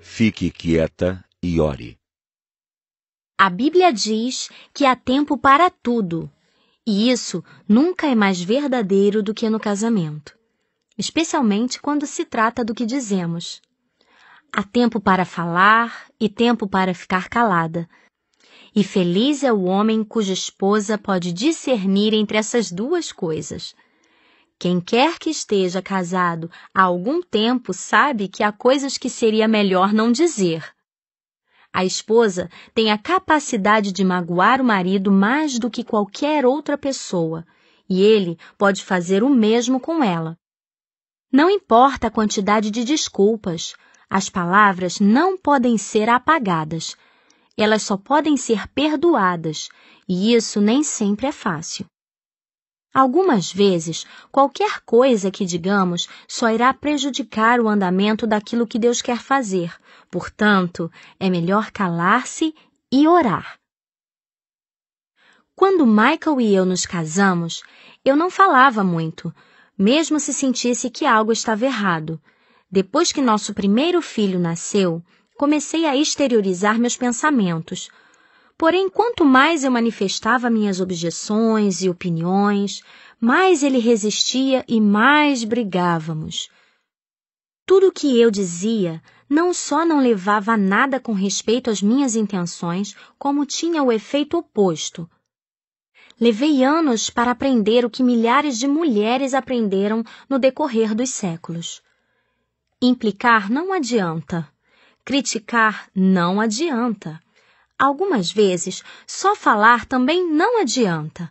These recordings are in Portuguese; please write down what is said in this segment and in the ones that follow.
Fique quieta e ore. A Bíblia diz que há tempo para tudo, e isso nunca é mais verdadeiro do que no casamento, especialmente quando se trata do que dizemos. Há tempo para falar e tempo para ficar calada. E feliz é o homem cuja esposa pode discernir entre essas duas coisas. Quem quer que esteja casado há algum tempo sabe que há coisas que seria melhor não dizer. A esposa tem a capacidade de magoar o marido mais do que qualquer outra pessoa, e ele pode fazer o mesmo com ela. Não importa a quantidade de desculpas, as palavras não podem ser apagadas. Elas só podem ser perdoadas, e isso nem sempre é fácil. Algumas vezes, qualquer coisa que digamos só irá prejudicar o andamento daquilo que Deus quer fazer. Portanto, é melhor calar-se e orar. Quando Michael e eu nos casamos, eu não falava muito, mesmo se sentisse que algo estava errado. Depois que nosso primeiro filho nasceu, comecei a exteriorizar meus pensamentos. Porém, quanto mais eu manifestava minhas objeções e opiniões, mais ele resistia e mais brigávamos. Tudo o que eu dizia não só não levava a nada com respeito às minhas intenções, como tinha o efeito oposto. Levei anos para aprender o que milhares de mulheres aprenderam no decorrer dos séculos. Implicar não adianta. Criticar não adianta. Algumas vezes, só falar também não adianta.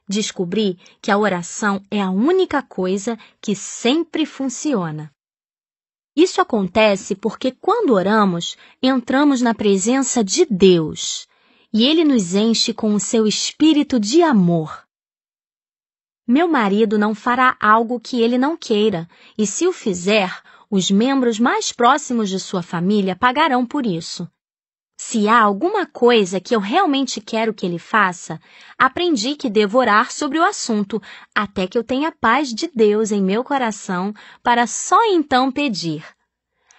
Descobri que a oração é a única coisa que sempre funciona. Isso acontece porque quando oramos, entramos na presença de Deus e Ele nos enche com o seu espírito de amor. Meu marido não fará algo que ele não queira, e se o fizer, os membros mais próximos de sua família pagarão por isso. Se há alguma coisa que eu realmente quero que ele faça, aprendi que devo orar sobre o assunto, até que eu tenha paz de Deus em meu coração para só então pedir.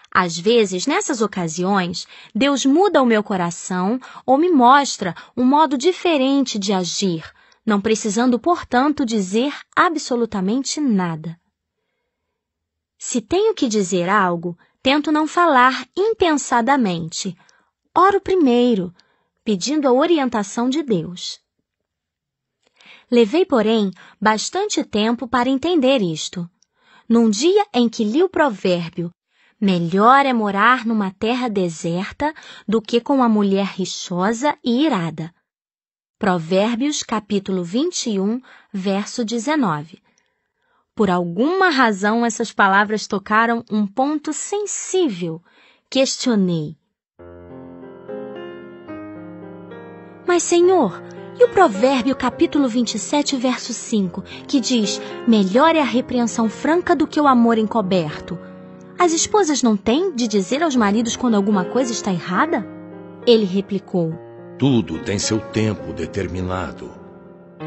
Às vezes, nessas ocasiões, Deus muda o meu coração ou me mostra um modo diferente de agir, não precisando, portanto, dizer absolutamente nada. Se tenho que dizer algo, tento não falar impensadamente. Oro primeiro, pedindo a orientação de Deus. Levei, porém, bastante tempo para entender isto. Num dia em que li o provérbio, melhor é morar numa terra deserta do que com uma mulher rixosa e irada. Provérbios, capítulo 21, verso 19. Por alguma razão, essas palavras tocaram um ponto sensível. Questionei. Mas, Senhor, e o provérbio capítulo 27, verso 5, que diz, melhor é a repreensão franca do que o amor encoberto. As esposas não têm de dizer aos maridos quando alguma coisa está errada? Ele replicou, tudo tem seu tempo determinado,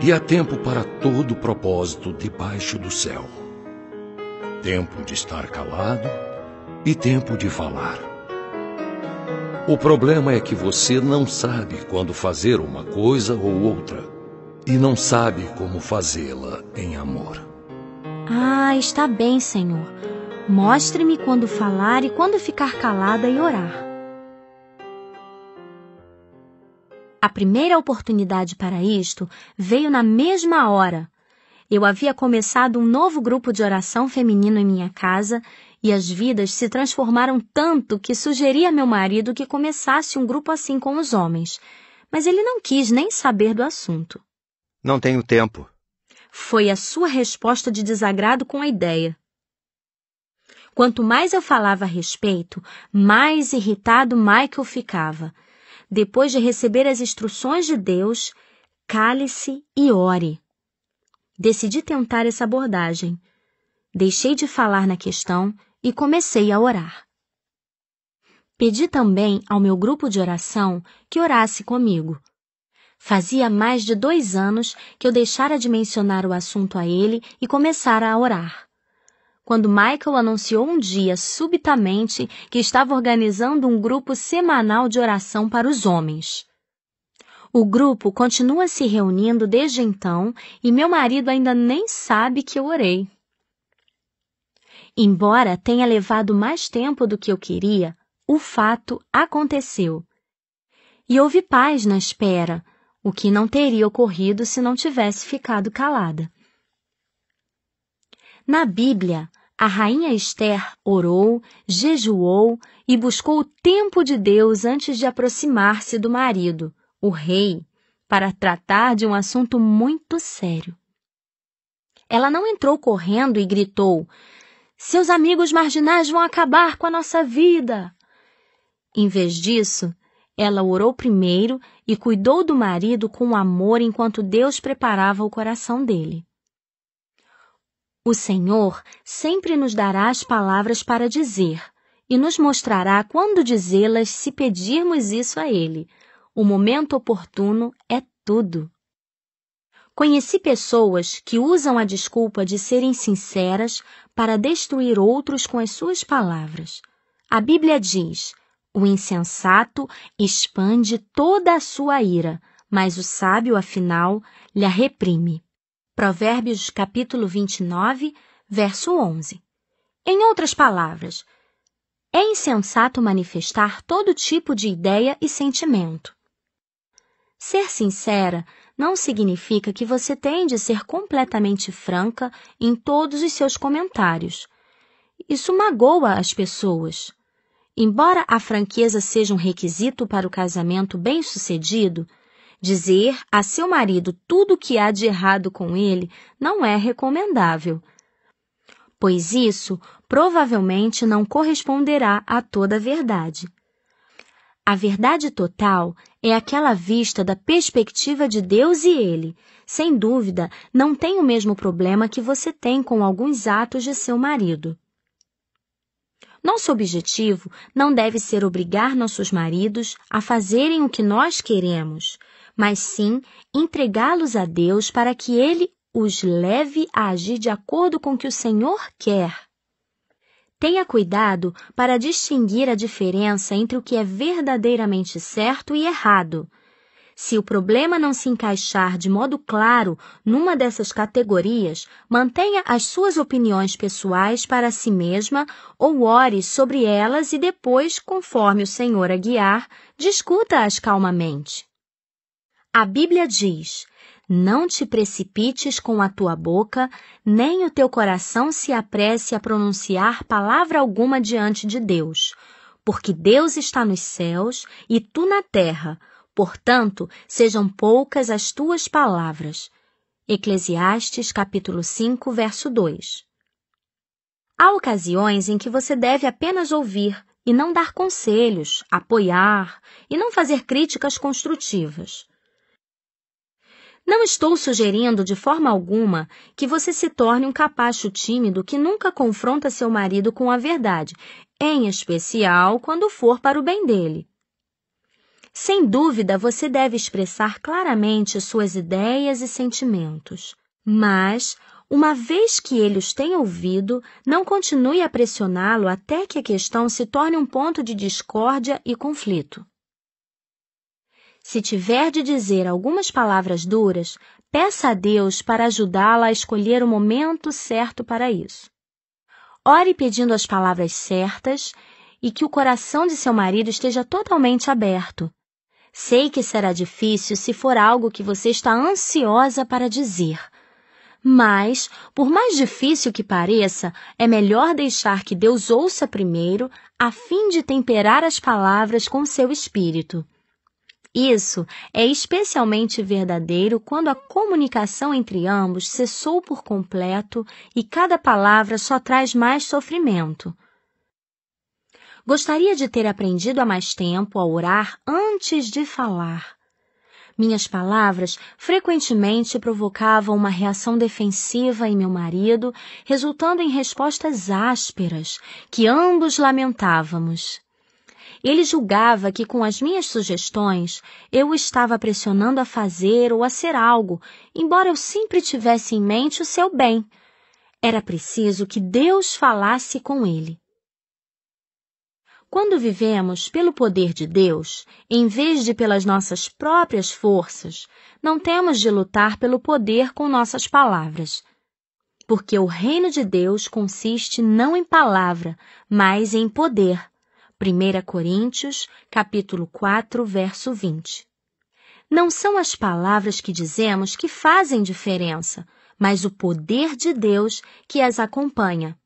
e há tempo para todo propósito debaixo do céu. Tempo de estar calado e tempo de falar. O problema é que você não sabe quando fazer uma coisa ou outra, e não sabe como fazê-la em amor. Ah, está bem, Senhor. Mostre-me quando falar e quando ficar calada e orar. A primeira oportunidade para isto veio na mesma hora. Eu havia começado um novo grupo de oração feminino em minha casa e as vidas se transformaram tanto que sugeri a meu marido que começasse um grupo assim com os homens, mas ele não quis nem saber do assunto. Não tenho tempo. Foi a sua resposta de desagrado com a ideia. Quanto mais eu falava a respeito, mais irritado Michael ficava. Depois de receber as instruções de Deus, cale-se e ore. Decidi tentar essa abordagem. Deixei de falar na questão e comecei a orar. Pedi também ao meu grupo de oração que orasse comigo. Fazia mais de 2 anos que eu deixara de mencionar o assunto a ele e começara a orar. quando Michael anunciou um dia, subitamente, que estava organizando um grupo semanal de oração para os homens. O grupo continua se reunindo desde então e meu marido ainda nem sabe que eu orei. Embora tenha levado mais tempo do que eu queria, o fato aconteceu. E houve paz na espera, o que não teria ocorrido se não tivesse ficado calada. Na Bíblia, a rainha Esther orou, jejuou e buscou o tempo de Deus antes de aproximar-se do marido, o rei, para tratar de um assunto muito sério. Ela não entrou correndo e gritou: "Seus amigos marginais vão acabar com a nossa vida!" Em vez disso, ela orou primeiro e cuidou do marido com amor enquanto Deus preparava o coração dele. O Senhor sempre nos dará as palavras para dizer e nos mostrará quando dizê-las se pedirmos isso a Ele. O momento oportuno é tudo. Conheci pessoas que usam a desculpa de serem sinceras para destruir outros com as suas palavras. A Bíblia diz: "O insensato expande toda a sua ira, mas o sábio, afinal, lhe reprime." Provérbios capítulo 29, verso 11. Em outras palavras, é insensato manifestar todo tipo de ideia e sentimento. Ser sincera não significa que você tem de ser completamente franca em todos os seus comentários. Isso magoa as pessoas. Embora a franqueza seja um requisito para o casamento bem-sucedido, dizer a seu marido tudo o que há de errado com ele não é recomendável, pois isso provavelmente não corresponderá a toda a verdade. A verdade total é aquela vista da perspectiva de Deus e ele. Sem dúvida, não tem o mesmo problema que você tem com alguns atos de seu marido. Nosso objetivo não deve ser obrigar nossos maridos a fazerem o que nós queremos, mas sim entregá-los a Deus para que Ele os leve a agir de acordo com o que o Senhor quer. Tenha cuidado para distinguir a diferença entre o que é verdadeiramente certo e errado. Se o problema não se encaixar de modo claro numa dessas categorias, mantenha as suas opiniões pessoais para si mesma ou ore sobre elas e depois, conforme o Senhor a guiar, discuta-as calmamente. A Bíblia diz: "Não te precipites com a tua boca, nem o teu coração se apresse a pronunciar palavra alguma diante de Deus, porque Deus está nos céus e tu na terra, portanto, sejam poucas as tuas palavras." Eclesiastes capítulo 5, verso 2. Há ocasiões em que você deve apenas ouvir e não dar conselhos, apoiar e não fazer críticas construtivas. Não estou sugerindo de forma alguma que você se torne um capacho tímido que nunca confronta seu marido com a verdade, em especial quando for para o bem dele. Sem dúvida, você deve expressar claramente suas ideias e sentimentos, mas, uma vez que ele os tenha ouvido, não continue a pressioná-lo até que a questão se torne um ponto de discórdia e conflito. Se tiver de dizer algumas palavras duras, peça a Deus para ajudá-la a escolher o momento certo para isso. Ore pedindo as palavras certas e que o coração de seu marido esteja totalmente aberto. Sei que será difícil se for algo que você está ansiosa para dizer. Mas, por mais difícil que pareça, é melhor deixar que Deus ouça primeiro, a fim de temperar as palavras com seu espírito. Isso é especialmente verdadeiro quando a comunicação entre ambos cessou por completo e cada palavra só traz mais sofrimento. Gostaria de ter aprendido há mais tempo a orar antes de falar. Minhas palavras frequentemente provocavam uma reação defensiva em meu marido, resultando em respostas ásperas, que ambos lamentávamos. Ele julgava que com as minhas sugestões eu o estava pressionando a fazer ou a ser algo, embora eu sempre tivesse em mente o seu bem. Era preciso que Deus falasse com ele. Quando vivemos pelo poder de Deus, em vez de pelas nossas próprias forças, não temos de lutar pelo poder com nossas palavras. Porque o reino de Deus consiste não em palavra, mas em poder. 1 Coríntios, capítulo 4, verso 20. Não são as palavras que dizemos que fazem diferença, mas o poder de Deus que as acompanha.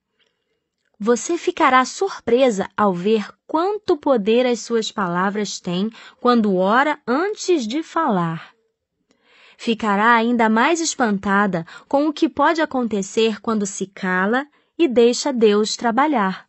Você ficará surpresa ao ver quanto poder as suas palavras têm quando ora antes de falar. Ficará ainda mais espantada com o que pode acontecer quando se cala e deixa Deus trabalhar.